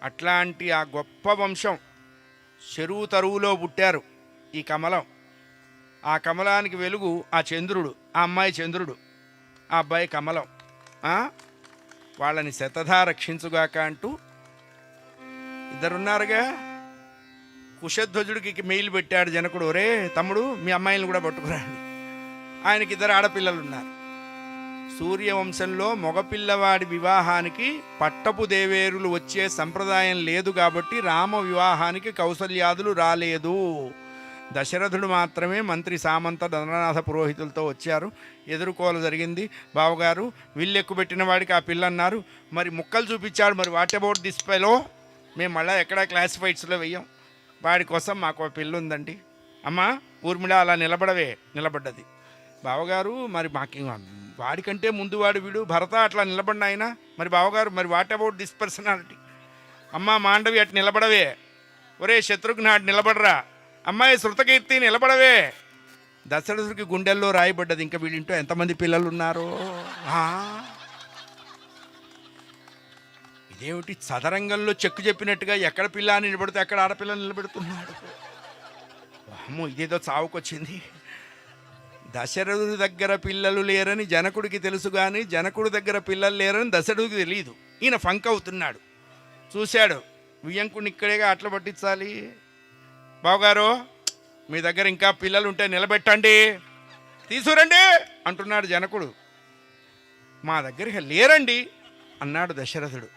అట్లాంటి ఆ గొప్ప వంశం చెరువు తరువులో పుట్టారు ఈ కమలం. ఆ కమలానికి వెలుగు ఆ చంద్రుడు, ఆ అమ్మాయి చంద్రుడు, ఆ అబ్బాయి కమలం. వాళ్ళని శతధా రక్షించుగాక అంటూ ఇద్దరున్నారుగా. కుశధ్వజుడికి మెయిల్ పెట్టాడు జనకుడు, ఒరే తమ్ముడు మీ అమ్మాయిలను కూడా పట్టుకురాండి. ఆయనకి ఇద్దరు ఆడపిల్లలు ఉన్నారు. సూర్యవంశంలో మగపిల్లవాడి వివాహానికి పట్టపు దేవేరులు వచ్చే సంప్రదాయం లేదు కాబట్టి రామ వివాహానికి కౌసల్యాదులు రాలేదు. దశరథుడు మాత్రమే మంత్రి సామంత ధననాథ పురోహితులతో వచ్చారు. ఎదుర్కోలు జరిగింది. బావగారు విల్లెక్కు పెట్టిన వాడికి ఆ పిల్ల అన్నారు. మరి ముక్కలు చూపించాడు. మరి వాట్ అబౌట్ దిస్ ఫెలో? మేము మళ్ళీ ఎక్కడా క్లాసిఫైడ్స్లో వెయ్యం. వాడి కోసం మాకు ఒక పిల్ల ఉందండి. అమ్మా ఊర్మిళ అలా నిలబడవే. నిలబడ్డది. బావగారు మరి మాకు వాడికంటే ముందు వాడు వీడు భరత అట్లా నిలబడిన ఆయన. మరి బావగారు మరి వాట్ అబౌట్ దిస్ పర్సనాలిటీ? అమ్మా మాండవి అటు నిలబడవే. ఒరే శత్రుఘ్న అటు నిలబడరా. అమ్మాయి శృతకీర్తి నిలబడవే. దశరథుడికి గుండెల్లో రాయబడ్డది. ఇంకా వీళ్ళింటో ఎంతమంది పిల్లలు ఉన్నారో. ఇదేమిటి చదరంగంలో చెక్కు చెప్పినట్టుగా ఎక్కడ పిల్ల నిలబడితే అక్కడ ఆడపిల్ల నిలబెడుతున్నాడు. అమ్మో ఇదేదో చావుకొచ్చింది. దశరథుడి దగ్గర పిల్లలు లేరని జనకుడికి తెలుసు, కానీ జనకుడి దగ్గర పిల్లలు లేరని దశరథుడికి తెలియదు. ఈయన ఫంక్ అవుతున్నాడు. చూశాడు, వియ్యంకుడిని ఇక్కడేగా అట్లా పట్టించాలి. బావగారు మీ దగ్గర ఇంకా పిల్లలు ఉంటే నిలబెట్టండి, తీసుకురండి అంటున్నాడు జనకుడు. మా దగ్గర లేరండి అన్నాడు దశరథుడు.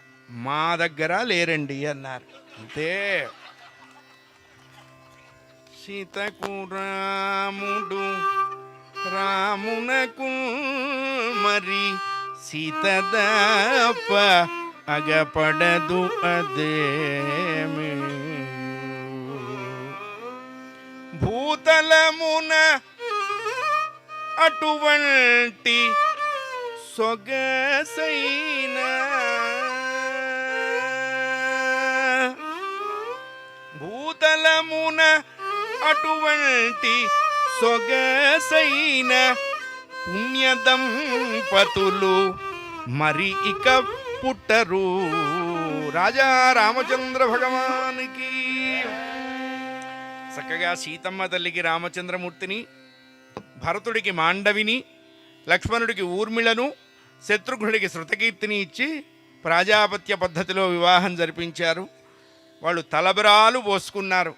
మా దగ్గర లేరండి అన్నారు. అంతే. సీతకు రాముడు రామునకు మరి సీతదప్ప అగపడదు అదేమి. భూతలమున అటువంటి సొగసైన భూతలమున అటువంటి సొగసైన పుణ్యదంపతులు మరి ఇక పుట్టరు. రాజా రామచంద్ర భగవానికి. చక్కగా సీతమ్మ తల్లికి రామచంద్రమూర్తిని, భరతుడికి మాండవిని, లక్ష్మణుడికి ఊర్మిళను, శత్రుఘ్నుడికి శృతకీర్తిని ఇచ్చి ప్రజాపత్య పద్ధతిలో వివాహం జరిపించారు. వాళ్ళు తలబరాలు పోసుకున్నారు.